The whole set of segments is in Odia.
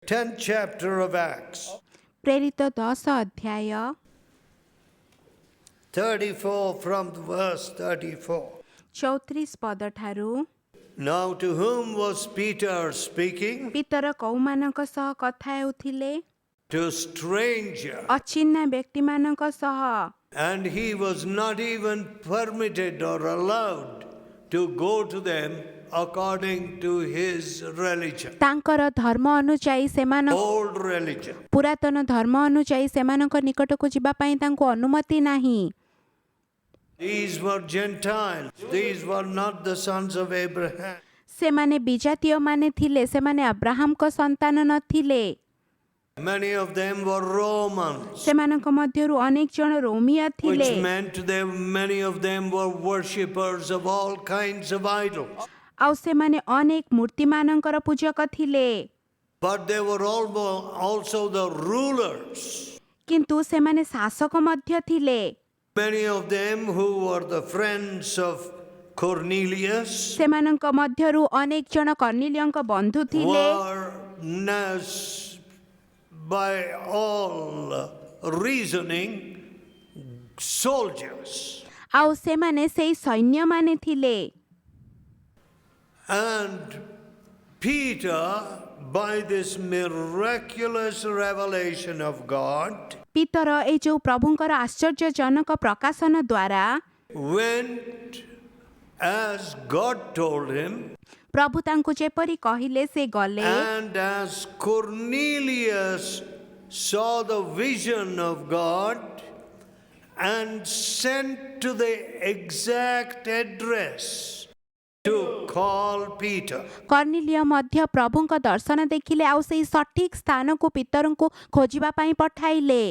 10th chapter of Acts, ପ୍ରେରିତ 10 ଅଧ୍ୟାୟ 34 from verse 34. 34 ପଦ ଠାରୁ Now to whom was Peter speaking? ପିତର କଉମାନଙ୍କ ସହ କଥା ହେଉଥିଲେ? To stranger. ଅଚିହ୍ନା ବ୍ୟକ୍ତିମାନଙ୍କ ସହ। And he was not even permitted or allowed to go to them according to his religion. ତାଙ୍କର ଧର୍ମ ଅନୁଯାୟୀ ସେମାନ Old religion. ପୁରାତନ ଧର୍ମ ଅନୁଯାୟୀ ସେମାନଙ୍କ ନିକଟକୁ ଯିବା ପାଇଁ ତାଙ୍କୁ ଅନୁମତି ନାହିଁ। These were Gentiles. These were not the sons of Abraham. ସେମାନେ ବିଜାତୀୟମାନେ ଥିଲେ, ସେମାନେ ଆବ୍ରାହାମଙ୍କ ସନ୍ତାନ ନଥିଲେ। Many of them were Romans, ସେମାନଙ୍କ ମଧ୍ୟରୁ ଅନେକ ଜଣ ରୋମିୟ ଥିଲେ। which meant many of them were worshippers of all kinds of idols. ଆଉ ସେମାନେ ଅନେକ ମୂର୍ତ୍ତିମାନଙ୍କର ପୂଜକ ଥିଲେ। But they were also the rulers. କିନ୍ତୁ ସେମାନେ ଶାସକ ମଧ୍ୟ ଥିଲେ। Many of them who were the friends of Cornelius ସେମାନଙ୍କ ମଧ୍ୟରୁ ଅନେକ ଜଣ କର୍ଣ୍ଣିଲିୟଙ୍କ ବନ୍ଧୁ ଥିଲେ। were by all reasoning soldiers. ଆଉ ସେମାନେ ସେଇ ସୈନ୍ୟମାନେ ଥିଲେ। And Peter, by this miraculous revelation of God, ପିତର ଏଇ ଯୋଉ ପ୍ରଭୁଙ୍କର ଆଶ୍ଚର୍ଯ୍ୟଜନକ ପ୍ରକାଶନ ଦ୍ୱାରା went as God told him, ପ୍ରଭୁ ତାଙ୍କୁ ଯେପରି କହିଲେ ସେ ଗଲେ। and as Cornelius saw the vision of God and sent to the exact address to call Peter. କର୍ଣ୍ଣିଲିୟ ମଧ୍ୟ ପ୍ରଭୁଙ୍କ ଦର୍ଶନ ଦେଖିଲେ, ଆଉ ସେଇ ସଠିକ ସ୍ଥାନକୁ ପିତରଙ୍କୁ ଖୋଜିବା ପାଇଁ ପଠାଇଲେ।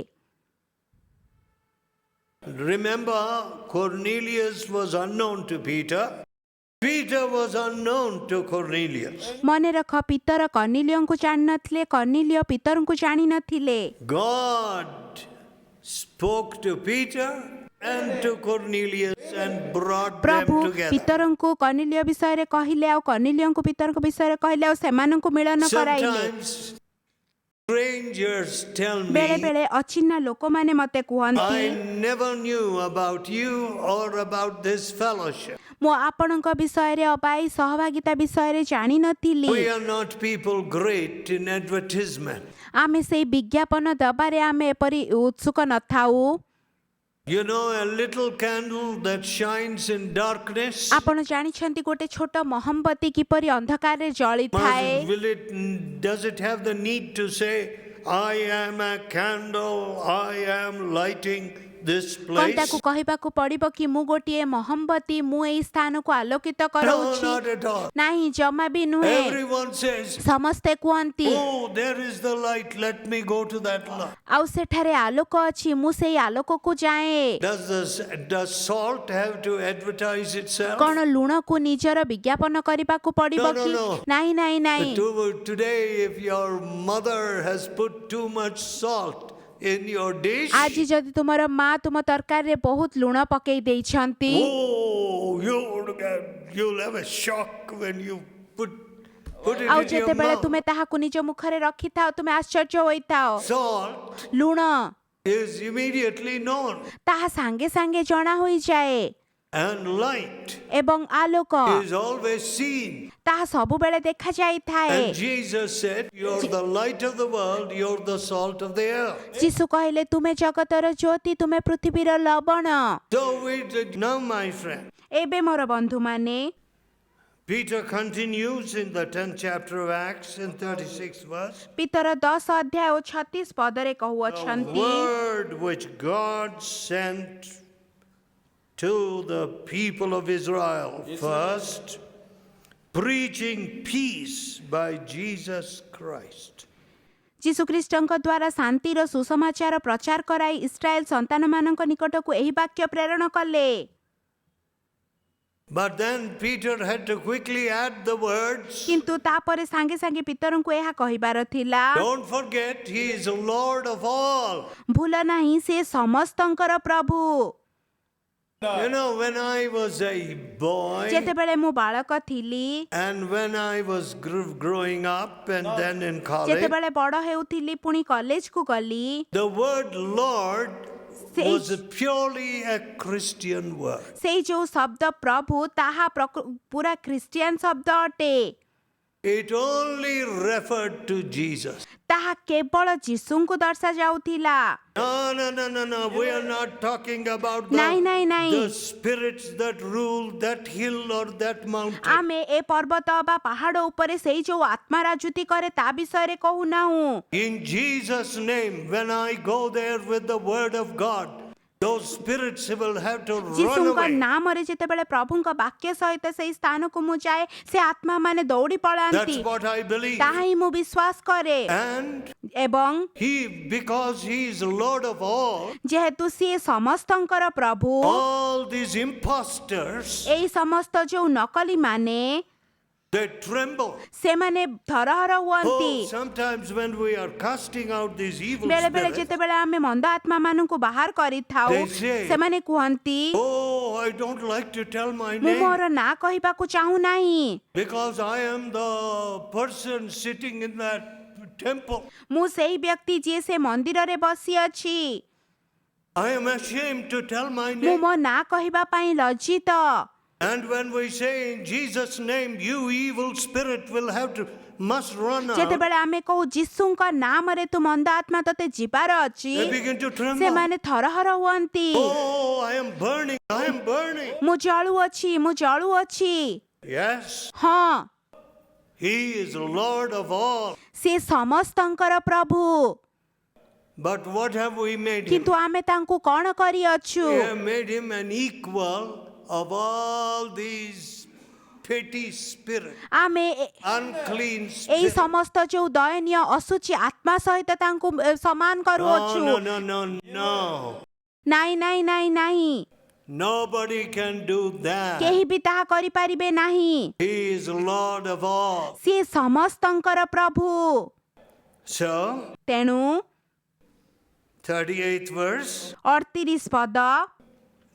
Remember, Cornelius was unknown to Peter. Peter was unknown to Cornelius. ମନେ ରଖ, ପିତର କର୍ଣ୍ଣିଲିୟଙ୍କୁ ଜାଣିନଥିଲେ, କର୍ଣ୍ଣିଲିୟ ପିତରଙ୍କୁ ଜାଣିନଥିଲେ। God spoke to Peter and to Cornelius and brought them ପ୍ରଭୁ together. ପିତରଙ୍କୁ କର୍ଣ୍ଣିଲିୟ ବିଷୟରେ କହିଲେ, ଆଉ କର୍ଣ୍ଣିଲିୟଙ୍କୁ ପିତରଙ୍କ ବିଷୟରେ କହିଲେ, ଆଉ ସେମାନଙ୍କୁ ମିଳନ କରାଇଲେ। Sometimes strangers tell ବେଳେ me, ବେଳେ ଅଚିହ୍ନା ଲୋକମାନେ ମତେ କୁହନ୍ତି, I never knew about you or about this fellowship. ମୁଁ ଆପଣଙ୍କ ବିଷୟରେ ଅବା ଏଇ ସହଭାଗିତା ବିଷୟରେ ଜାଣିନଥିଲି। We are not people great in advertisement. ଆମେ ସେଇ ବିଜ୍ଞାପନ ଦବାରେ ଆମେ ଏପରି ଉତ୍ସୁକ ନଥାଉ। You know, a little candle that shines in darkness, ଆପଣ ଜାଣିଛନ୍ତି ଗୋଟେ ଛୋଟ ମହମବତୀ କିପରି ଅନ୍ଧକାରରେ ଜଳିଥାଏ? does it have the need to say, I am a candle, I am lighting this କଣ place? ତାକୁ କହିବାକୁ ପଡିବ କି ମୁଁ ଗୋଟିଏ ମହମବତୀ, ମୁଁ ଏଇ ସ୍ଥାନକୁ ଆଲୋକିତ No, କରାଉଛି? not at all. ନାହିଁ, ଜମା ବି ନୁହେଁ। Everyone says, ସମସ୍ତେ କୁହନ୍ତି, oh, there is the light, let me go to that light. ଆଉ ସେଠାରେ ଆଲୋକ ଅଛି, ମୁଁ ସେଇ ଆଲୋକକୁ ଯାଏ। Does salt have to advertise itself? କଣ ଲୁଣକୁ ନିଜର ବିଜ୍ଞାପନ କରିବାକୁ ପଡିବ No, no, କି? no. ନାହିଁ ନାହିଁ ନାହିଁ। Today, if your mother has put too much salt in your dish, ଆଜି ଯଦି ତୁମର ମା ତୁମ ତରକାରୀରେ ବହୁତ ଲୁଣ ପକେଇ ଦେଇଛନ୍ତି, oh, you'll have a shock when you put it ଆଉ in your ଯେତେବେଳେ mouth. ତୁମେ ତାହାକୁ ନିଜ ମୁଖରେ ରଖିଥାଅ, ତୁମେ ଆଶ୍ଚର୍ଯ୍ୟ ହୋଇଥାଅ। Salt ଲୁଣ is immediately known, ତାହା ସାଙ୍ଗେ ସାଙ୍ଗେ ଜଣା ହୋଇଯାଏ, and light ଏବଂ ଆଲୋକ is always seen. ତାହା ସବୁବେଳେ ଦେଖାଯାଇଥାଏ। And Jesus said, you're the light of the world, you're the salt of the earth. ଯୀଶୁ କହିଲେ, ତୁମେ ଜଗତର ଜ୍ୟୋତି, ତୁମେ ପୃଥିବୀର ଲବଣ। So now, my friend, ଏବେ ମୋର ବନ୍ଧୁମାନେ, Peter continues in the 10th chapter of Acts in 36th verse. ପିତର 10 ଅଧ୍ୟାୟ ଓ 36 ପଦରେ The କହୁଅଛନ୍ତି, word which God sent to the people of Israel first, preaching peace by Jesus Christ. ଯୀଶୁଖ୍ରୀଷ୍ଟଙ୍କ ଦ୍ୱାରା ଶାନ୍ତିର ସୁସମାଚାର ପ୍ରଚାର କରାଇ ଇସ୍ରାଏଲ ସନ୍ତାନମାନଙ୍କ ନିକଟକୁ ଏହି ବାକ୍ୟ ପ୍ରେରଣ କଲେ। But then Peter had to quickly add the words, କିନ୍ତୁ ତାପରେ ସାଙ୍ଗେ ସାଙ୍ଗେ ପିତରଙ୍କୁ ଏହା କହିବାର ଥିଲା, don't forget, he is Lord of all. ଭୁଲ ନାହିଁ, ସେ ସମସ୍ତଙ୍କର ପ୍ରଭୁ। You know, when I was a boy ଯେତେବେଳେ ମୁଁ ବାଳକ ଥିଲି and when I was growing up and then in college, ଯେତେବେଳେ ବଡ଼ ହେଉଥିଲି ପୁଣି କଲେଜକୁ ଗଲି the word Lord ସେଇ was purely a Christian word. ସେଇ ଯୋଉ ଶବ୍ଦ ପ୍ରଭୁ ତାହା ପୁରା ଖ୍ରୀଷ୍ଟିଆନ ଶବ୍ଦ ଅଟେ It only referred to Jesus. ତାହା କେବଳ ଯୀଶୁଙ୍କୁ ଦର୍ଶାଯାଉଥିଲା No. We are not talking about ନାଇଁ ନାଇଁ ନାଇଁ the spirits that rule that hill or that mountain. ଆମେ ଏ ପର୍ବତ ବା ପାହାଡ଼ ଉପରେ ସେଇ ଯୋଉ ଆତ୍ମା ରାଜୁତି କରେ ତା ବିଷୟରେ କହୁନାହୁଁ In Jesus' name, when I go there with the word of God, those spirits will have to run ଯୀଶୁଙ୍କ away. ନାମରେ ଯେତେବେଳେ ପ୍ରଭୁଙ୍କ ବାକ୍ୟ ସହିତ ସେଇ ସ୍ଥାନକୁ ମୁଁ ଯାଏ ସେ ଆତ୍ମା ମାନେ ଦୌଡ଼ି ପଳାନ୍ତି That's what I believe. ତାହା ହିଁ ମୁଁ ବିଶ୍ୱାସ କରେ And ଏବଂ because he is Lord of all, ଯେହେତୁ ସିଏ ସମସ୍ତଙ୍କର ପ୍ରଭୁ all these imposters, ଏଇ ସମସ୍ତ ଯୋଉ ନକଲି ମାନେ they tremble. ସେମାନେ ଧରହର ହୁଅନ୍ତି Oh, sometimes when we are casting out these evil ବେଳେ ବେଳେ spirits, ଯେତେବେଳେ ଆମେ ମନ୍ଦ ଆତ୍ମା ମାନଙ୍କୁ ବାହାର କରିଥାଉ They say, ସେମାନେ କୁହନ୍ତି oh, I don't like to tell my ମୁଁ name ମୋର ନାଁ କହିବାକୁ ଚାହୁଁନାହିଁ because I am the person sitting in that temple. ମୁଁ ସେଇ ବ୍ୟକ୍ତି ଯିଏ ସେ ମନ୍ଦିରରେ ବସିଅଛି I am ashamed to tell my ମୁଁ name. ମୋ ନାଁ କହିବା ପାଇଁ ଲଜ୍ଜିତ And when we say in Jesus' name, you evil spirit must run out, ଯେତେବେଳେ ଆମେ କହୁ ଯୀଶୁଙ୍କ ନାମରେ ତୁ ମନ୍ଦ ଆତ୍ମା ତତେ ଯିବାର ଅଛି they begin to tremble. ସେମାନେ ଥରହର ହୁଅନ୍ତି Oh, I am burning. ମୁଁ ଜଳୁଅଛି Yes, ହଁ he is Lord of all. ସେ ସମସ୍ତଙ୍କର ପ୍ରଭୁ But what have we made him? କିନ୍ତୁ ଆମେ ତାଙ୍କୁ କ'ଣ କରିଅଛୁ We have made him an equal of all these petty spirits, ଆମେ unclean ଏଇ spirits. ସମସ୍ତ ଯୋଉ ଦୟନୀୟ ଅଶୁଚି ଆତ୍ମା ସହିତ ତାଙ୍କୁ ସମାନ କରୁଅଛୁ No. ନାଇଁ Nobody can do that. କେହି ବି ତାହା କରିପାରିବେ ନାହିଁ He is Lord of all. ସିଏ ସମସ୍ତଙ୍କର ପ୍ରଭୁ So, ତେଣୁ 38th verse. 38 ପଦ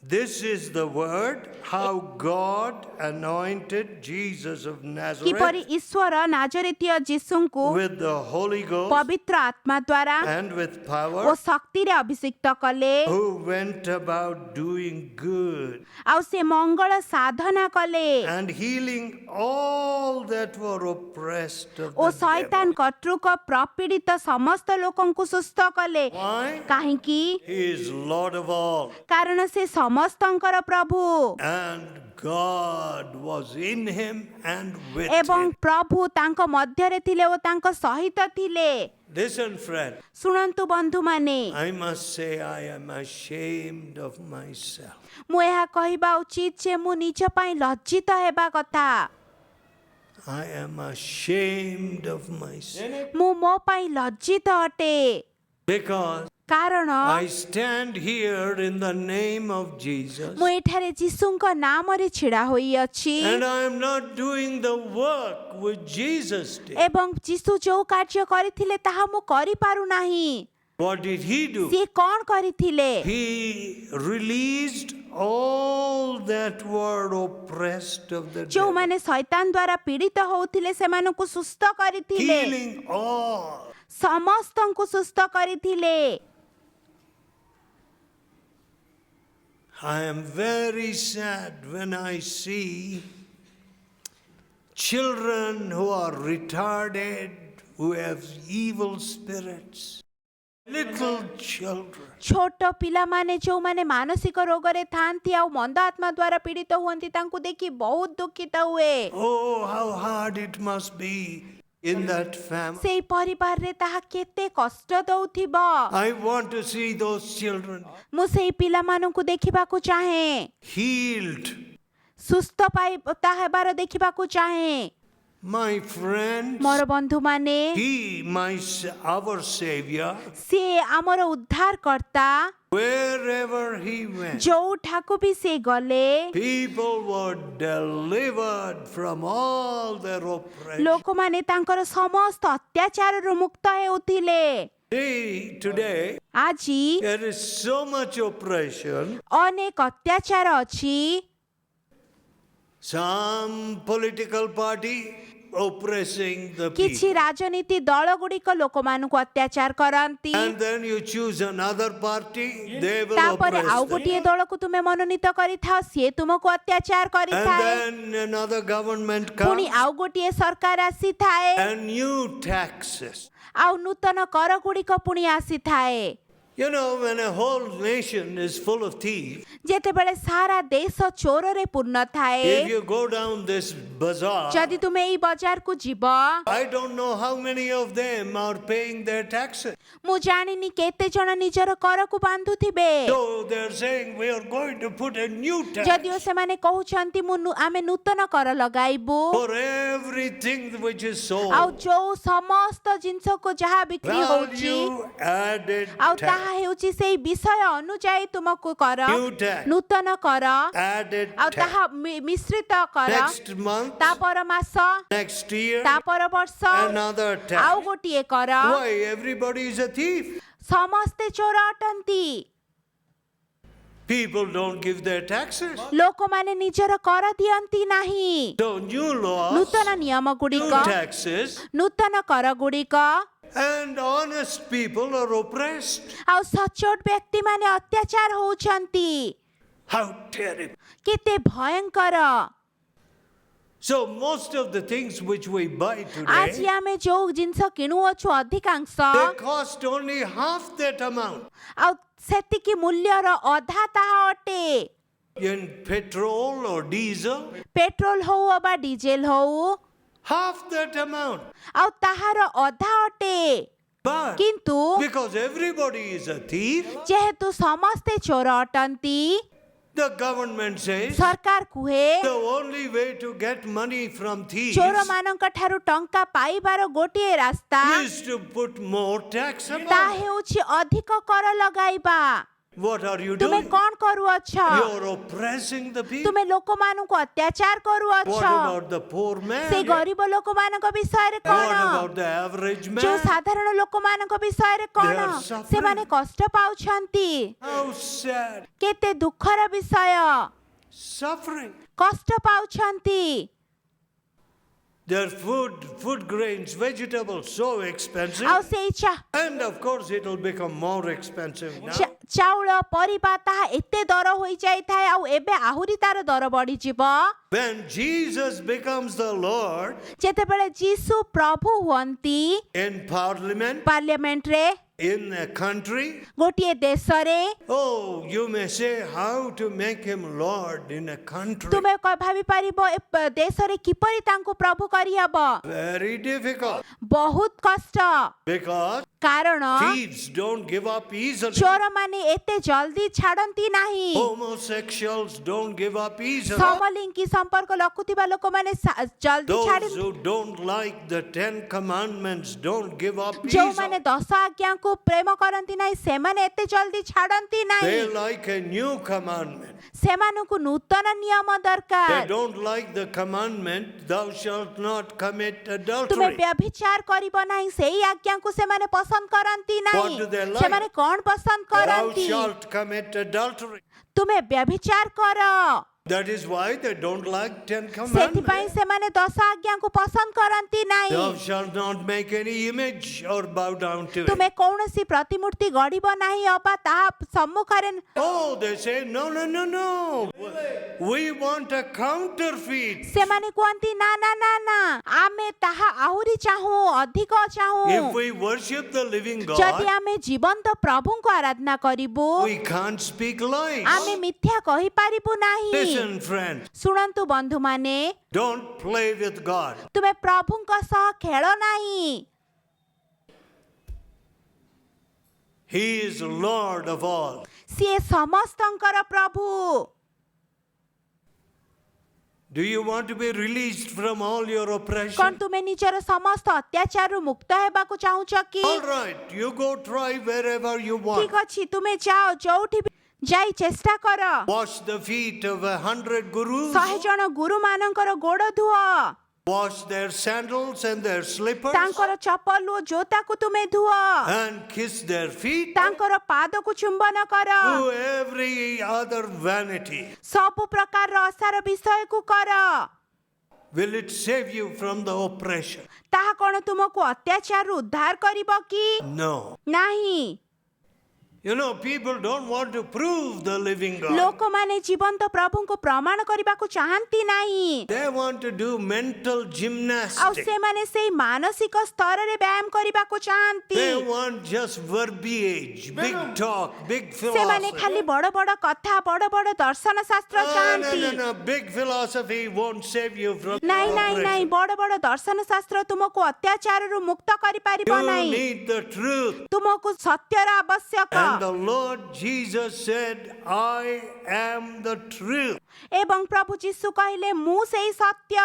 This is the word how God anointed Jesus of କିପରି Nazareth ଈଶ୍ୱର ନାଜରେତୀୟ ଯୀଶୁଙ୍କୁ with the Holy Ghost ପବିତ୍ର ଆତ୍ମା ଦ୍ୱାରା and with ଓ power, ଶକ୍ତିରେ ଅଭିଷିକ୍ତ କଲେ who went about doing good ଆଉ ସେ ମଙ୍ଗଳ ସାଧନା କଲେ and healing all that were oppressed of O the Shaitaan devil. କର୍ତ୍ତୃକ ପ୍ରପୀଡ଼ିତ ସମସ୍ତ ଲୋକଙ୍କୁ ସୁସ୍ଥ କଲେ Why? କାହିଁକି He is Lord of all. କାରଣ ସେ ସମସ୍ତଙ୍କର ପ୍ରଭୁ And God was in him and with ଏବଂ him. ପ୍ରଭୁ ତାଙ୍କ ମଧ୍ୟରେ ଥିଲେ ଓ ତାଙ୍କ ସହିତ ଥିଲେ Listen, friend, ଶୁଣନ୍ତୁ ବନ୍ଧୁମାନେ I must say I am ashamed of myself. ମୁଁ ଏହା କହିବା ଉଚିତ ଯେ ମୁଁ ନିଜ ପାଇଁ ଲଜ୍ଜିତ ହେବା କଥା I am ashamed of myself. ମୁଁ ମୋ ପାଇଁ ଲଜ୍ଜିତ ଅଟେ Because କାରଣ I stand here in the name of Jesus. ମୁଁ ଏଠାରେ ଯୀଶୁଙ୍କ ନାମରେ ଛିଡ଼ା ହୋଇଅଛି And I am not doing the work which Jesus did. ଏବଂ ଯୀଶୁ ଯୋଉ କାର୍ଯ୍ୟ କରିଥିଲେ ତାହା ମୁଁ କରିପାରୁନାହିଁ What did he do? ସିଏ କ'ଣ କରିଥିଲେ He released all that were oppressed of the devil. ଯୋଉମାନେ ଶୈତାନ ଦ୍ୱାରା ପୀଡ଼ିତ ହେଉଥିଲେ ସେମାନଙ୍କୁ ସୁସ୍ଥ କରିଥିଲେ Healing all. ସମସ୍ତଙ୍କୁ ସୁସ୍ଥ କରିଥିଲେ I am very sad when I see children who are retarded, who have evil spirits. Little children. ଛୋଟ ପିଲାମାନେ ଯୋଉମାନେ ମାନସିକ ରୋଗରେ ଥାଆନ୍ତି ଆଉ ମନ୍ଦ ଆତ୍ମା ଦ୍ୱାରା ପୀଡ଼ିତ ହୁଅନ୍ତି ତାଙ୍କୁ ଦେଖି ବହୁତ ଦୁଃଖିତ ହୁଏ Oh, how hard it must be in that family. ସେଇ ପରିବାରରେ ତାହା କେତେ କଷ୍ଟ ଦଉଥିବ I want to see those children ମୁଁ ସେଇ ପିଲାମାନଙ୍କୁ ଦେଖିବାକୁ ଚାହେଁ healed. ସୁସ୍ଥ ତା ହେବାର ଦେଖିବାକୁ ଚାହେଁ My friends, ମୋର ବନ୍ଧୁମାନେ our Savior, ସିଏ ଆମର ଉଦ୍ଧାରକର୍ତ୍ତା wherever he went, ଯୋଉଠାକୁ ବି ସେ ଗଲେ people were delivered from all their oppression. ଲୋକମାନେ ତାଙ୍କର ସମସ୍ତ ଅତ୍ୟାଚାରରୁ ମୁକ୍ତ ହେଉଥିଲେ See, today ଆଜି there is so much oppression. ଅନେକ ଅତ୍ୟାଚାର ଅଛି। Some political party oppressing the କିଛି people. ରାଜନୀତି ଦଳ ଗୁଡ଼ିକ ଲୋକମାନଙ୍କୁ ଅତ୍ୟାଚାର କରନ୍ତି। And then you choose another party, they will ତାପରେ ଆଉ oppress ଗୋଟିଏ them. ଦଳକୁ ତୁମେ ମନୋନୀତ କରିଥାଅ, ସିଏ ତୁମକୁ ଅତ୍ୟାଚାର And କରିଥାଏ। then another government ପୁଣି comes ଆଉ ଗୋଟିଏ ସରକାର ଆସିଥାଏ, and new taxes. ଆଉ ନୂତନ କର ଗୁଡ଼ିକ ପୁଣି ଆସିଥାଏ। You know, when a whole nation is full of thieves, ଯେତେବେଳେ ସାରା ଦେଶ ଚୋରରେ ପୂର୍ଣ୍ଣ ଥାଏ, if you go down this bazaar, ଯଦି ତୁମେ ଏଇ ବଜାରକୁ ଯିବ, I don't know how many of them are paying their taxes. ମୁଁ ଜାଣିନି କେତେ ଜଣ ନିଜର କରକୁ ବାନ୍ଧୁଥିବେ। So they're saying we are going to put a new tax ଯଦିଓ ସେମାନେ କହୁଛନ୍ତି ଆମେ ନୂତନ କର ଲଗାଇବୁ, for everything which is sold. ଆଉ ଯୋଉ ସମସ୍ତ ଜିନିଷକୁ ଯାହା ବିକ୍ରି ହଉଛି, Value added ଆଉ tax. ତାହା ହେଉଛି ସେଇ ବିଷୟ ଅନୁଯାୟୀ ତୁମକୁ କର, New tax. ନୂତନ କର, Added ଆଉ tax. ତାହା ମିଶ୍ରିତ କର। Next month, ତା ପର ମାସ, next year, ତା ପର ବର୍ଷ another ଆଉ tax. ଗୋଟିଏ କର। Why? Everybody is a thief. ସମସ୍ତେ ଚୋର ଅଟନ୍ତି। People don't give their taxes. ଲୋକମାନେ ନିଜର କର ଦିଅନ୍ତି ନାହିଁ। So new laws, ନୂତନ ନିୟମ new ଗୁଡ଼ିକ, taxes, ନୂତନ କର ଗୁଡ଼ିକ, and honest people are oppressed. ଆଉ ସଚ୍ଚୋଟ ବ୍ୟକ୍ତିମାନେ ଅତ୍ୟାଚାର ହଉଛନ୍ତି। How terrible. କେତେ ଭୟଙ୍କର। So most of the things which we buy ଆଜି today, ଆମେ ଯୋଉ ଜିନିଷ କିଣୁଅଛୁ ଅଧିକାଂଶ, they cost only half that amount. ଆଉ ସେତିକି ମୂଲ୍ୟର ଅଧା ତାହା ଅଟେ। In petrol or diesel, petrol ହଉ ଅବା ଡିଜେଲ ହଉ, half that amount. ଆଉ ତାହାର ଅଧା ଅଟେ। But କିନ୍ତୁ because everybody is a thief, ଯେହେତୁ ସମସ୍ତେ ଚୋର ଅଟନ୍ତି, the government says ସରକାର କୁହେ the only way to get money from thieves ଚୋରମାନଙ୍କ ଠାରୁ ଟଙ୍କା ପାଇବାର ଗୋଟିଏ ରାସ୍ତା is to put more tax ତାହା amount. ହେଉଛି ଅଧିକ କର ଲଗାଇବା। What are you ତୁମେ doing? କଣ କରୁଅଛ? You're oppressing the people. ତୁମେ ଲୋକମାନଙ୍କୁ ଅତ୍ୟାଚାର What କରୁଅଛ। about the poor man? ସେ ଗରିବ ଲୋକମାନଙ୍କ ବିଷୟରେ What କଣ? about the average ଯୋଉ man? ସାଧାରଣ ଲୋକମାନଙ୍କ ବିଷୟରେ କଣ? They are suffering. ସେମାନେ କଷ୍ଟ ପାଉଛନ୍ତି। How sad. କେତେ ଦୁଃଖର ବିଷୟ। Suffering. କଷ୍ଟ ପାଉଛନ୍ତି। Their food grains, vegetables, so expensive. ଆଉ ସେଇ And of course, it will become more expensive now. ଚାଉଳ ପରିବା ତାହା ଏତେ ଦର ହୋଇଯାଇଥାଏ, ଆଉ ଏବେ ଆହୁରି ତାର ଦର ବଢିଯିବ। When Jesus becomes the Lord ଯେତେବେଳେ ଯୀଶୁ ପ୍ରଭୁ ହୁଅନ୍ତି in parliament, ପାର୍ଲିଆମେଣ୍ଟରେ, in a country, ଗୋଟିଏ ଦେଶରେ, oh, you may say how to make him Lord in a country. ତୁମେ ଭାବି ପାରିବ ଏ ଦେଶରେ କିପରି ତାଙ୍କୁ ପ୍ରଭୁ କରିହେବ। Very difficult. ବହୁତ କଷ୍ଟ। Because କାରଣ thieves don't give up easily. ଚୋରମାନେ ଏତେ ଜଲ୍ଦି ଛାଡନ୍ତି ନାହିଁ। Homosexuals don't give up easily. ସମଲିଙ୍ଗୀ ସମ୍ପର୍କ ରଖୁଥିବା ଲୋକମାନେ ଜଲ୍ଦି Those ଛାଡି, who don't like the 10 commandments don't give up ଯୋଉମାନେ easily. 10 ଆଜ୍ଞାକୁ ପ୍ରେମ କରନ୍ତି ନାହିଁ, ସେମାନେ ଏତେ ଜଲ୍ଦି ଛାଡନ୍ତି ନାହିଁ। They like a new commandment. ସେମାନଙ୍କୁ ନୂତନ ନିୟମ They ଦରକାର। don't like the commandment, thou shalt not commit ତୁମେ adultery. ବ୍ୟଭିଚାର କରିବ ନାହିଁ, ସେଇ ଆଜ୍ଞାକୁ ସେମାନେ ପସନ୍ଦ କରନ୍ତି What ନାହିଁ। do they like? ସେମାନେ କଣ ପସନ୍ଦ Thou କରନ୍ତି? shalt commit adultery. ତୁମେ ବ୍ୟଭିଚାର କର। That is why they don't like 10 ସେଥିପାଇଁ commandments. ସେମାନେ 10 ଆଜ୍ଞାକୁ ପସନ୍ଦ କରନ୍ତି ନାହିଁ। Thou shalt not make any image or bow down to ତୁମେ it. କୌଣସି ପ୍ରତିମୂର୍ତ୍ତି ଗଢିବ ନାହିଁ ଅବା ତାହା ସମ୍ମୁଖରେ। Oh, they say, no, no, no, no. We want a counterfeit. ସେମାନେ କୁହନ୍ତି ନା ନା ନା ନା, ଆମେ ତାହା ଆହୁରି ଚାହୁଁ, ଅଧିକ ଚାହୁଁ। If we worship the living ଯଦି God, ଆମେ ଜୀବନ୍ତ ପ୍ରଭୁଙ୍କୁ ଆରାଧନା କରିବୁ, we can't speak lies. ଆମେ ମିଥ୍ୟା କହିପାରିବୁ ନାହିଁ। Listen, friends, ଶୁଣନ୍ତୁ ବନ୍ଧୁମାନେ, don't play with God. ତୁମେ ପ୍ରଭୁଙ୍କ ସହ ଖେଳ ନାହିଁ। He is Lord of all. ସିଏ ସମସ୍ତଙ୍କର ପ୍ରଭୁ। Do you want to be released from all your କଣ oppression? ତୁମେ ନିଜର ସମସ୍ତ ଅତ୍ୟାଚାରରୁ ମୁକ୍ତ ହେବାକୁ ଚାହୁଁଛ କି? All right, you go try wherever you ଠିକ want. ଅଛି, ତୁମେ ଯାଅ, ଯୋଉଠି ବି ଯାଇ ଚେଷ୍ଟା କର। Wash the feet of 100 gurus. 100 ଜଣ ଗୁରୁମାନଙ୍କର ଗୋଡ଼ ଧୁଅ। Wash their sandals and their slippers ତାଙ୍କର ଚପଲ ଓ ଜୋତାକୁ ତୁମେ ଧୁଅ, and kiss their feet. ତାଙ୍କର ପାଦକୁ ଚୁମ୍ବନ କର, Do every other vanity. ସବୁ ପ୍ରକାରର ଅସାର ବିଷୟକୁ କର। Will it save you from the oppression? ତାହା କ'ଣ ତୁମକୁ ଅତ୍ୟାଚାରରୁ ଉଦ୍ଧାର କରିବ କି? No. ନାହିଁ। You know, people don't want to prove the living God. ଲୋକମାନେ ଜୀବନ୍ତ ପ୍ରଭୁଙ୍କୁ ପ୍ରମାଣ କରିବାକୁ ଚାହାନ୍ତି ନାହିଁ, They want to do mental ଆଉ gymnastics. ସେମାନେ ସେଇ ମାନସିକ ସ୍ତରରେ ବ୍ୟାୟାମ କରିବାକୁ ଚାହାନ୍ତି। They want just verbiage, big talk, big ସେମାନେ philosophy. ଖାଲି ବଡ଼ ବଡ଼ କଥା, ବଡ଼ ବଡ଼ ଦର୍ଶନ ଶାସ୍ତ୍ର No, ଚାହାନ୍ତି। no. Big philosophy won't save you from ନାଇଁ ନାଇଁ ନାଇଁ, oppression. ବଡ଼ ବଡ଼ ଦର୍ଶନ ଶାସ୍ତ୍ର ତୁମକୁ ଅତ୍ୟାଚାରରୁ ମୁକ୍ତ କରିପାରିବ You ନାହିଁ। need the truth. ତୁମକୁ ସତ୍ୟର ଆବଶ୍ୟକ। And the Lord Jesus said, I am the truth. ଏବଂ ପ୍ରଭୁ ଯୀଶୁ କହିଲେ, ମୁଁ ସେଇ ସତ୍ୟ।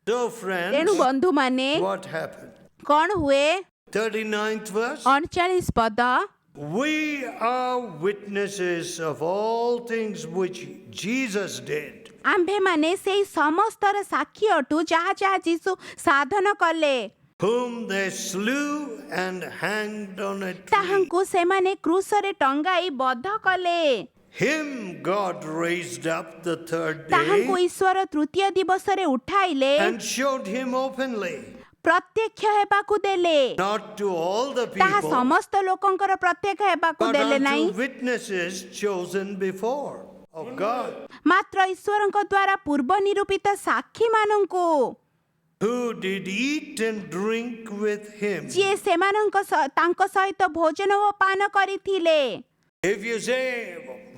So, ତେଣୁ friends, ବନ୍ଧୁମାନେ, what happened? କ'ଣ ହୁଏ? 39th verse. 39 ପଦ, We are witnesses of all things which Jesus did. ଆମ୍ଭେମାନେ ସେଇ ସମସ୍ତର ସାକ୍ଷୀ ଅଟୁ ଯାହା ଯାହା ଯୀଶୁ ସାଧନ କଲେ, Whom they slew and hanged on a tree. ତାହାଙ୍କୁ ସେମାନେ କ୍ରୁଶରେ ଟଙ୍ଗାଇ ବଧ କଲେ। Him God raised up the third day ତାହାଙ୍କୁ ଈଶ୍ୱର ତୃତୀୟ ଦିବସରେ ଉଠାଇଲେ, and showed him openly, ପ୍ରତ୍ୟକ୍ଷ ହେବାକୁ ଦେଲେ। not to all the ତାହା people, ସମସ୍ତ ଲୋକଙ୍କର ପ୍ରତ୍ୟକ୍ଷ ହେବାକୁ but ଦେଲେ unto ନାହିଁ, witnesses chosen before of God, ମାତ୍ର ଈଶ୍ୱରଙ୍କ ଦ୍ୱାରା ପୂର୍ବ ନିରୂପିତ ସାକ୍ଷୀମାନଙ୍କୁ, who did eat and drink with him. ଯିଏ ତାଙ୍କ ସହିତ ଭୋଜନ ଓ ପାନ କରିଥିଲେ। If you say,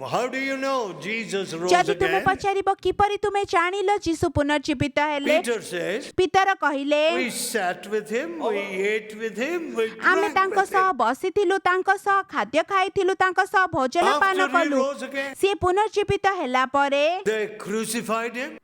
how do you know Jesus rose ଯଦି ତୁମେ again? ପଚାରିବ କିପରି ତୁମେ ଜାଣିଲ ଯୀଶୁ ପୁନର୍ଜୀବିତ ହେଲେ, Peter says, ପିତର କହିଲେ, we sat with him, we ate with him, we ଆମେ drank ତାଙ୍କ with ସହ him. ବସିଥିଲୁ, ତାଙ୍କ ସହ ଖାଦ୍ୟ ଖାଇଥିଲୁ, ତାଙ୍କ ସହ ଭୋଜନ ପାନ After he କଲୁ। rose again, ସିଏ ପୁନର୍ଜୀବିତ ହେଲା ପରେ they crucified him,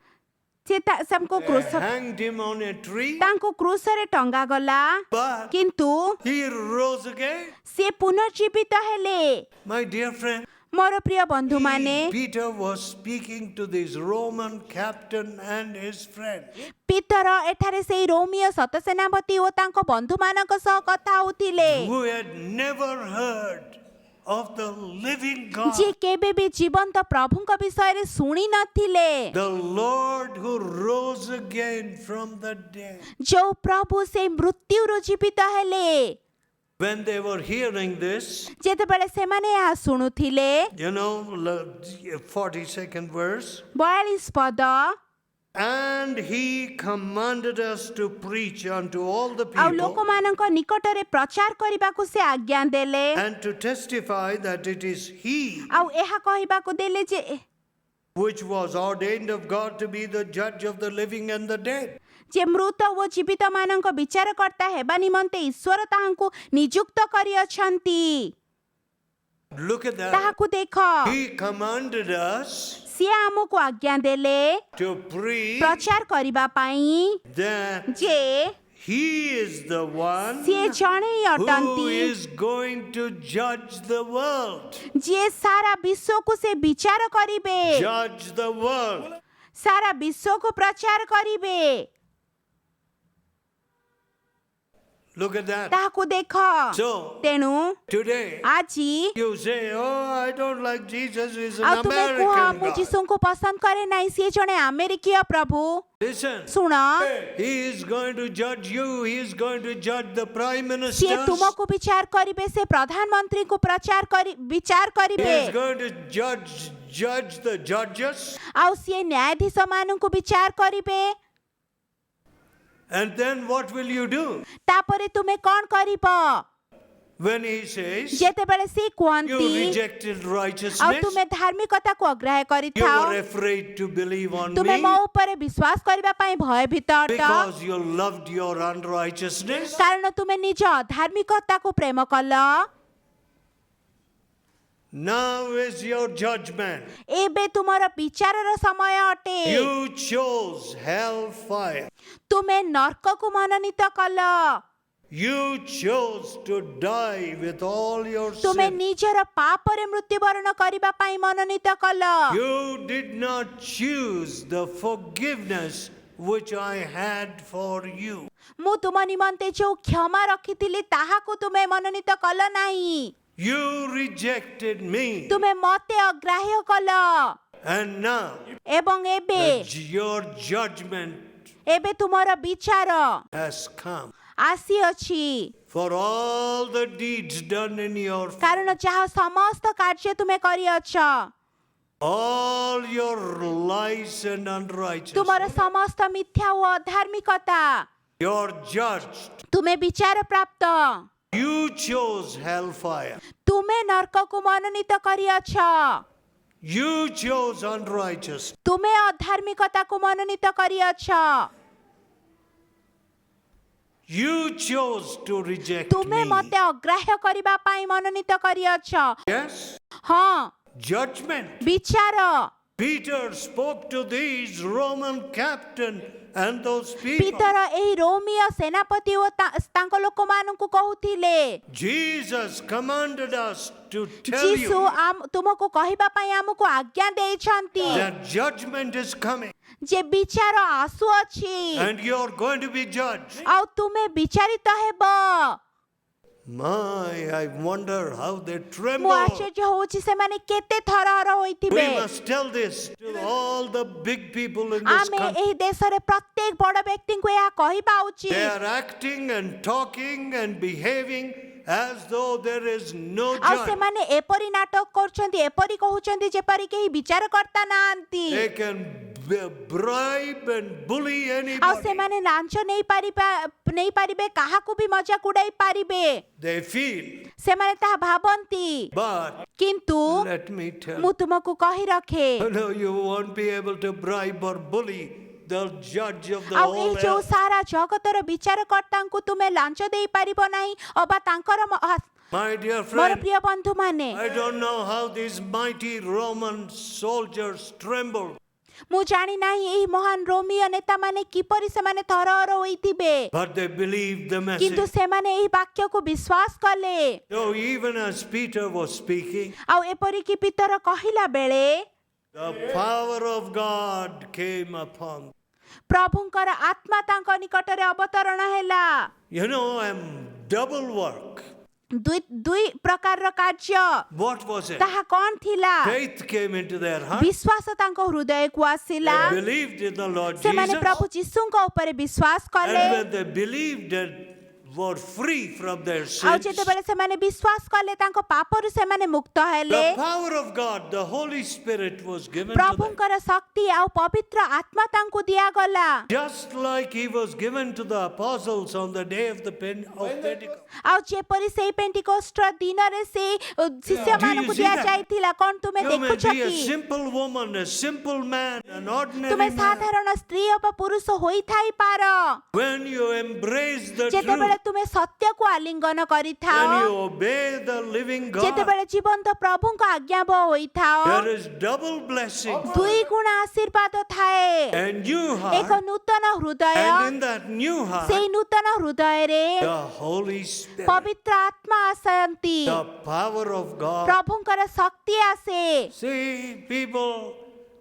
ସେ ତାଙ୍କୁ hanged him on a tree, ତାଙ୍କୁ କ୍ରୁଶରେ ଟଙ୍ଗାଗଲା, but କିନ୍ତୁ he rose again. ସିଏ ପୁନର୍ଜୀବିତ ହେଲେ। My dear friend, ମୋର ପ୍ରିୟ ବନ୍ଧୁମାନେ, Peter was speaking to this Roman captain and his friend. ପିତର ଏଠାରେ ସେଇ ରୋମିଓ ସତସେନାପତି ଓ ତାଙ୍କ ବନ୍ଧୁମାନଙ୍କ ସହ କଥା ହେଉଥିଲେ, Who had never heard of the living God. ଯିଏ କେବେ ବି ଜୀବନ୍ତ ପ୍ରଭୁଙ୍କ ବିଷୟରେ ଶୁଣି ନଥିଲେ। The Lord who rose again from the dead. ଯୋଉ ପ୍ରଭୁ ସେଇ ମୃତ୍ୟୁରୁ ଜୀବିତ ହେଲେ। When they were hearing this, ଯେତେବେଳେ ସେମାନେ ଏହା ଶୁଣୁଥିଲେ, you know, 42nd verse, 42 ପଦ, and he commanded us to preach unto all the ଆଉ people ଲୋକମାନଙ୍କ ନିକଟରେ ପ୍ରଚାର କରିବାକୁ ସେ ଆଜ୍ଞା ଦେଲେ, and to testify that it is he ଆଉ ଏହା କହିବାକୁ ଦେଲେ ଯେ which was ordained of God to be the judge of the living and the dead. ଯେ ମୃତ ଓ ଜୀବିତମାନଙ୍କ ବିଚାରକର୍ତ୍ତା ହେବା ନିମନ୍ତେ ଈଶ୍ୱର ତାହାଙ୍କୁ ନିଯୁକ୍ତ କରିଅଛନ୍ତି। Look at that. ତାହାକୁ ଦେଖ, He commanded us ସିଏ ଆମକୁ ଆଜ୍ଞା ଦେଲେ to preach ପ୍ରଚାର କରିବା ପାଇଁ that ଯେ he is the one ସିଏ ଜଣେ ହିଁ who ଅଟନ୍ତି, is going to judge the world. ଯିଏ ସାରା ବିଶ୍ୱକୁ ସେ ବିଚାର କରିବେ, Judge the world. ସାରା ବିଶ୍ୱକୁ ପ୍ରଚାର କରିବେ। Look at that. ତାହାକୁ ଦେଖ। So, ତେଣୁ today, ଆଜି you say, oh, I don't like Jesus, he's ଆଉ an ତୁମେ କୁହ, American ମୁଁ God. ଯୀଶୁଙ୍କୁ ପସନ୍ଦ କରେ ନାହିଁ, ସିଏ ଜଣେ ଆମେରିକୀୟ ପ୍ରଭୁ। Listen, ଶୁଣ, he is going to judge you, he is going to judge the prime ସିଏ ministers, ତୁମକୁ ବିଚାର କରିବେ, ସେ ପ୍ରଧାନମନ୍ତ୍ରୀଙ୍କୁ ବିଚାର he କରିବେ, is going to judge the judges, ଆଉ ସିଏ ନ୍ୟାୟାଧୀଶମାନଙ୍କୁ ବିଚାର କରିବେ। and then what will you do? ତାପରେ ତୁମେ କ'ଣ କରିବ? When he says, ଯେତେବେଳେ ସେ you କୁହନ୍ତି rejected ଆଉ righteousness, ତୁମେ ଧାର୍ମିକତାକୁ ଅଗ୍ରାହ୍ୟ you କରିଥାଅ, were afraid to believe on ତୁମେ me ମୋ ଉପରେ ବିଶ୍ୱାସ କରିବା ପାଇଁ ଭୟଭୀତ ଅଟ, because you loved your unrighteousness. କାରଣ ତୁମେ ନିଜ ଅଧାର୍ମିକତାକୁ ପ୍ରେମ କଲ। Now is your judgment. ଏବେ ତୁମର ବିଚାରର ସମୟ ଅଟେ। You chose hellfire. ତୁମେ ନର୍କକୁ ମନୋନୀତ କଲ। You chose to die with all your ତୁମେ sin. ନିଜର ପାପରେ ମୃତ୍ୟୁବରଣ କରିବା ପାଇଁ ମନୋନୀତ କଲ। You did not choose the forgiveness which I had for you. ମୁଁ ତୁମ ନିମନ୍ତେ ଯେଉଁ କ୍ଷମା ରଖିଥିଲି ତାହାକୁ ତୁମେ ମନୋନୀତ କଲ ନାହିଁ। You rejected me. ତୁମେ ମୋତେ ଅଗ୍ରାହ୍ୟ କଲ। And now ଏବଂ your judgment ଏବେ ତୁମର ବିଚାର has come. ଆସିଅଛି। For all the deeds done in your କାରଣ ଯାହା ସମସ୍ତ କାର୍ଯ୍ୟ ତୁମେ କରିଅଛ, all your lies and unrighteousness, ତୁମର ସମସ୍ତ ମିଥ୍ୟା ଓ ଅଧାର୍ମିକତା, you're judged. ତୁମେ ବିଚାର ପ୍ରାପ୍ତ। You chose hellfire. ତୁମେ ନର୍କକୁ ମନୋନୀତ କରିଅଛ। You chose unrighteousness. ତୁମେ ଅଧାର୍ମିକତାକୁ ମନୋନୀତ କରିଅଛ। You chose to reject ତୁମେ me. ମୋତେ ଅଗ୍ରାହ୍ୟ କରିବା ପାଇଁ ମନୋନୀତ କରିଅଛ। Yes? ହଁ, Judgment. ବିଚାର। Peter spoke to these Roman captain and those people. ପିତର ଏହି ରୋମୀୟ ସେନାପତି ଓ ତାଙ୍କ ଲୋକମାନଙ୍କୁ କହୁଥିଲେ, Jesus commanded us to tell ଯୀଶୁ you ତୁମକୁ କହିବା ପାଇଁ ଆମକୁ ଆଜ୍ଞା ଦେଇଛନ୍ତି that judgment is coming ଯେ ବିଚାର ଆସୁଅଛି and you're going to be judged. ଆଉ ତୁମେ ବିଚାରିତ ହେବ। My, I wonder how they ମୁଁ tremble. ଆଶ୍ଚର୍ଯ୍ୟ ହଉଛି ସେମାନେ କେତେ ଥରହର ହୋଇଥିବେ। We must tell this to all the big people in this ଆମେ country. ଏହି ଦେଶରେ ପ୍ରତ୍ୟେକ ବଡ଼ ବ୍ୟକ୍ତିଙ୍କୁ ଏହା କହିବା They ଉଚିତ। are acting and talking and behaving as though there is no ଆଉ judge. ସେମାନେ ଏପରି ନାଟକ କରୁଛନ୍ତି, ଏପରି କହୁଛନ୍ତି ଯେପରି କେହି ବିଚାରକର୍ତ୍ତା ନାହାନ୍ତି। They can bribe and bully ଆଉ anybody. ସେମାନେ ଲାଞ୍ଚ ନେଇପାରିବେ, କାହାକୁ ବି ମଜାକ ଉଡାଇ ପାରିବେ। They feel. ସେମାନେ ତାହା ଭାବନ୍ତି। But କିନ୍ତୁ let me tell ମୁଁ ତୁମକୁ କହି ରଖେ, no, you won't be able to bribe or bully the judge of the ଆଉ whole ଏହି ଯେଉଁ earth. ସାରା ଜଗତର ବିଚାରକର୍ତ୍ତାଙ୍କୁ ତୁମେ ଲାଞ୍ଚ ଦେଇପାରିବ ନାହିଁ ଅବା ତାଙ୍କର My dear ମୋର friend, ପ୍ରିୟ ବନ୍ଧୁମାନେ, I don't know how these mighty Roman soldiers trembled. ମୁଁ ଜାଣି ନାହିଁ ଏହି ମହାନ ରୋମୀୟ ନେତାମାନେ କିପରି ସେମାନେ ଥରହର ହୋଇଥିବେ, But they believed the କିନ୍ତୁ message. ସେମାନେ ଏହି ବାକ୍ୟକୁ ବିଶ୍ୱାସ କଲେ। So even as Peter was speaking, ଆଉ ଏପରିକି ପିତର କହିଲା ବେଳେ the power of God came upon them. ପ୍ରଭୁଙ୍କର ଆତ୍ମା ତାଙ୍କ ନିକଟରେ ଅବତରଣ ହେଲା। You know, double work. ଦୁଇ ପ୍ରକାରର କାର୍ଯ୍ୟ। What was it? ତାହା କ'ଣ ଥିଲା? Faith came into their heart. ବିଶ୍ୱାସ ତାଙ୍କ ହୃଦୟକୁ ଆସିଲା। They believed in the Lord ସେମାନେ Jesus. ପ୍ରଭୁ ଯୀଶୁଙ୍କ ଉପରେ ବିଶ୍ୱାସ କଲେ। And when they believed and were free from their ଆଉ sins, ଯେତେବେଳେ ସେମାନେ ବିଶ୍ୱାସ କଲେ ତାଙ୍କ ପାପରୁ ସେମାନେ ମୁକ୍ତ ହେଲେ। the power of God, the Holy Spirit was given to them. ପ୍ରଭୁଙ୍କର ଶକ୍ତି ଆଉ ପବିତ୍ର ଆତ୍ମା ତାଙ୍କୁ ଦିଆଗଲା। Just like he was given to the apostles on the day of Pentecost. ଆଉ ଯେପରି ସେଇ ପେଣ୍ଟିକୋଷ୍ଟର ଦିନରେ ସେ ଶିଷ୍ୟମାନଙ୍କୁ see that? ଦିଆଯାଇଥିଲା, କ'ଣ ତୁମେ You may ଦେଖୁଛ be a କି? simple woman, a simple man, an ordinary ତୁମେ man. ସାଧାରଣ ସ୍ତ୍ରୀ ଅବା ପୁରୁଷ ହୋଇଥାଇପାର। When you embrace the ଯେତେବେଳେ truth, ତୁମେ ସତ୍ୟକୁ ଆଲିଙ୍ଗନ when କରିଥାଅ, you obey the living God, ଯେତେବେଳେ ଜୀବନ୍ତ ପ୍ରଭୁଙ୍କ ଆଜ୍ଞାବହ ହୋଇଥାଅ, there is double blessing. ଦୁଇ ଗୁଣ ଆଶୀର୍ବାଦ ଥାଏ। And new ଏକ heart, ନୂତନ ହୃଦୟ, and in that new heart, ସେଇ ନୂତନ ହୃଦୟରେ the Holy Spirit, ପବିତ୍ର ଆତ୍ମା ଆସନ୍ତି, the power of God. ପ୍ରଭୁଙ୍କର ଶକ୍ତି ଆସେ। See, people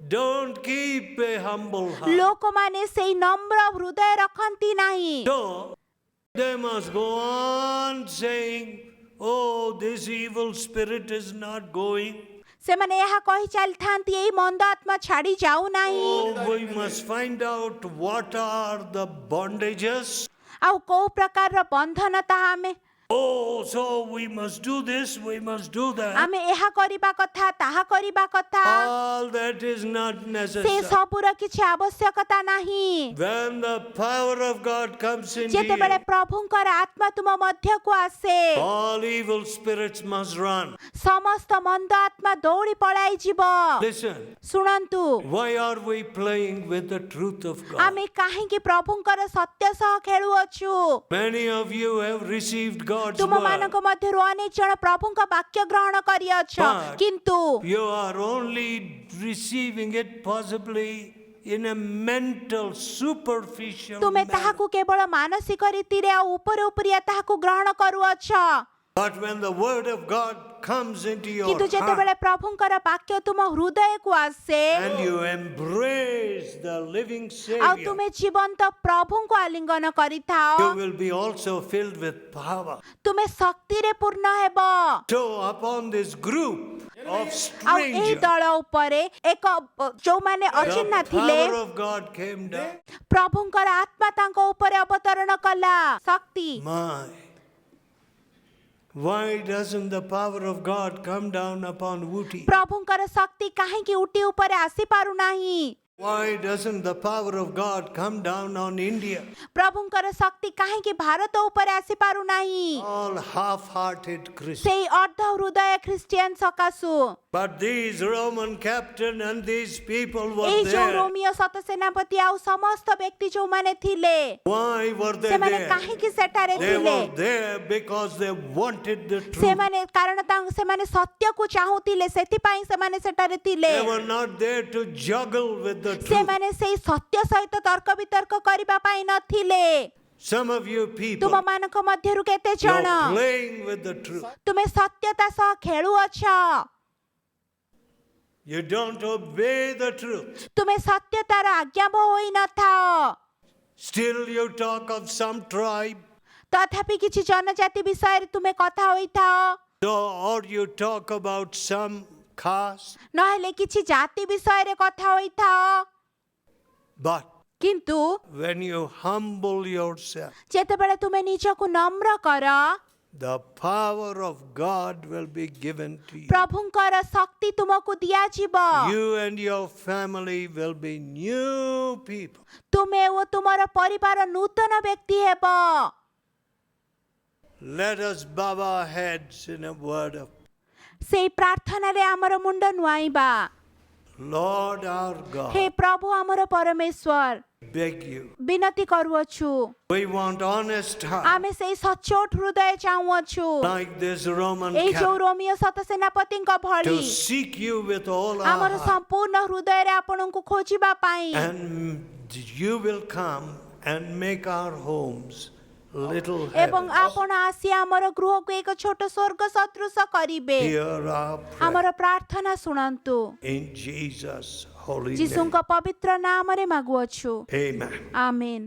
don't keep a humble heart. ଲୋକମାନେ ସେଇ ନମ୍ର ହୃଦୟ ରଖନ୍ତି ନାହିଁ। So, they must go on saying, oh, this evil spirit is not going. ସେମାନେ ଏହା କହି ଚାଲିଥାନ୍ତି, ଏଇ ମନ୍ଦ ଆତ୍ମା ଛାଡ଼ି ଯାଉନାହିଁ। Oh, we must find out what are the bondages. ଆଉ କୋଉ ପ୍ରକାରର ବନ୍ଧନ ତାହା ଆମେ Oh, so we must do this, we must do that. ଆମେ ଏହା କରିବା କଥା, ତାହା କରିବା କଥା। All that is not ସେ necessary. ସବୁର କିଛି ଆବଶ୍ୟକତା ନାହିଁ। When the power of God comes in ଯେତେବେଳେ here, ପ୍ରଭୁଙ୍କର ଆତ୍ମା ତୁମ ମଧ୍ୟକୁ ଆସେ, all evil spirits must run. ସମସ୍ତ ମନ୍ଦ ଆତ୍ମା ଦୌଡ଼ି ପଳାଇ ଯିବ। Listen, ଶୁଣନ୍ତୁ, why are we playing with the truth of God? ଆମେ କାହିଁକି ପ୍ରଭୁଙ୍କର ସତ୍ୟ ସହ ଖେଳୁଅଛୁ? Many of you have received God's word. ତୁମମାନଙ୍କ ମଧ୍ୟରୁ ଅନେକ ଜଣ ପ୍ରଭୁଙ୍କ ବାକ୍ୟ ଗ୍ରହଣ କରିଅଛ, But କିନ୍ତୁ you are only receiving it possibly in a mental, superficial ତୁମେ manner. ତାହାକୁ କେବଳ ମାନସିକ ରୀତିରେ ଆଉ ଉପରେ ଉପରିଆ ତାହାକୁ ଗ୍ରହଣ କରୁଅଛ। But when the word of God comes into your କିନ୍ତୁ ଯେତେବେଳେ heart ପ୍ରଭୁଙ୍କର ବାକ୍ୟ ତୁମ ହୃଦୟକୁ ଆସେ and you embrace the living ଆଉ Savior, ତୁମେ ଜୀବନ୍ତ ପ୍ରଭୁଙ୍କୁ ଆଲିଙ୍ଗନ you କରିଥାଅ will be also filled with power. ତୁମେ ଶକ୍ତିରେ ପୂର୍ଣ୍ଣ ହେବ So upon this group of ଆଉ ଏହି strangers, ଦଳ ଉପରେ ଏକ ଯୋଉମାନେ ଅଚିହ୍ନା the ଥିଲେ power of God came down. ପ୍ରଭୁଙ୍କର ଆତ୍ମା ତାଙ୍କ ଉପରେ ଅବତରଣ କଲା ଶକ୍ତି My, why doesn't the power of God come down upon Ooty? ପ୍ରଭୁଙ୍କର ଶକ୍ତି କାହିଁକି ଉଟି ଉପରେ ଆସିପାରୁନାହିଁ Why doesn't the power of God come down on India? ପ୍ରଭୁଙ୍କର ଶକ୍ତି କାହିଁକି ଭାରତ ଉପରେ ଆସିପାରୁନାହିଁ All half-hearted Christians. ସେଇ ଅର୍ଦ୍ଧ ହୃଦୟ Christian ସକାଶୁ But these Roman captain and these people were ଏଇ ଯୋଉ there. ରୋମିଓ ଶତ ସେନାପତି ଆଉ ସମସ୍ତ ବ୍ୟକ୍ତି ଯୋଉମାନେ ଥିଲେ Why were they ସେମାନେ there? କାହିଁକି ସେଠାରେ They ଥିଲେ were there because they wanted the truth. ସେମାନେ କାରଣ ସେମାନେ ସତ୍ୟକୁ ଚାହୁଁଥିଲେ ସେଥିପାଇଁ ସେମାନେ ସେଠାରେ ଥିଲେ They were not there to juggle with the truth. ସେମାନେ ସେଇ ସତ୍ୟ ସହିତ ତର୍କ ବିତର୍କ କରିବା ପାଇଁ ନଥିଲେ Some of you people, ତୁମମାନଙ୍କ ମଧ୍ୟରୁ କେତେ you're ଜଣ playing with the truth. ତୁମେ ସତ୍ୟତା ସହ ଖେଳୁଅଛ You don't obey the truth. ତୁମେ ସତ୍ୟତାର ଆଜ୍ଞାବହ ହୋଇନଥାଅ Still you talk of some tribe, ତଥାପି କିଛି ଜନଜାତି ବିଷୟରେ ତୁମେ କଥା ହୋଇଥାଅ or you talk about some caste. ନହେଲେ କିଛି ଜାତି ବିଷୟରେ କଥା ହୋଇଥାଅ But କିନ୍ତୁ when you humble yourself, ଯେତେବେଳେ ତୁମେ ନିଜକୁ ନମ୍ର କର the power of God will be given to you. ପ୍ରଭୁଙ୍କର ଶକ୍ତି ତୁମକୁ ଦିଆଯିବ You and your family will be new people. ତୁମେ ଓ ତୁମର ପରିବାର ନୂତନ ବ୍ୟକ୍ତି ହେବ Let us bow our heads in a word of ସେଇ ପ୍ରାର୍ଥନାରେ ଆମର ମୁଣ୍ଡ ନୁଆଁଇବା Lord our ହେ God, ପ୍ରଭୁ ଆମର ପରମେଶ୍ୱର beg you. ବିନତି କରୁଅଛୁ We want honest heart ଆମେ ସେଇ ସଚ୍ଚୋଟ ହୃଦୟ ଚାହୁଁଅଛୁ like this Roman ଏଇ ଯୋଉ captain ରୋମିଓ ଶତ ସେନାପତିଙ୍କ ଭଳି to seek you with all our ଆମର heart. ସମ୍ପୂର୍ଣ୍ଣ ହୃଦୟରେ ଆପଣଙ୍କୁ ଖୋଜିବା ପାଇଁ And you will come and make our homes little ଏବଂ heavens. ଆପଣ ଆସି ଆମର ଗୃହକୁ ଏକ ଛୋଟ ସ୍ୱର୍ଗ ସଦୃଶ କରିବେ Hear our prayer ଆମର ପ୍ରାର୍ଥନା ଶୁଣନ୍ତୁ in Jesus' holy name. ଯୀଶୁଙ୍କ ପବିତ୍ର ନାମରେ ମାଗୁଅଛୁ Amen. ଆମେନ୍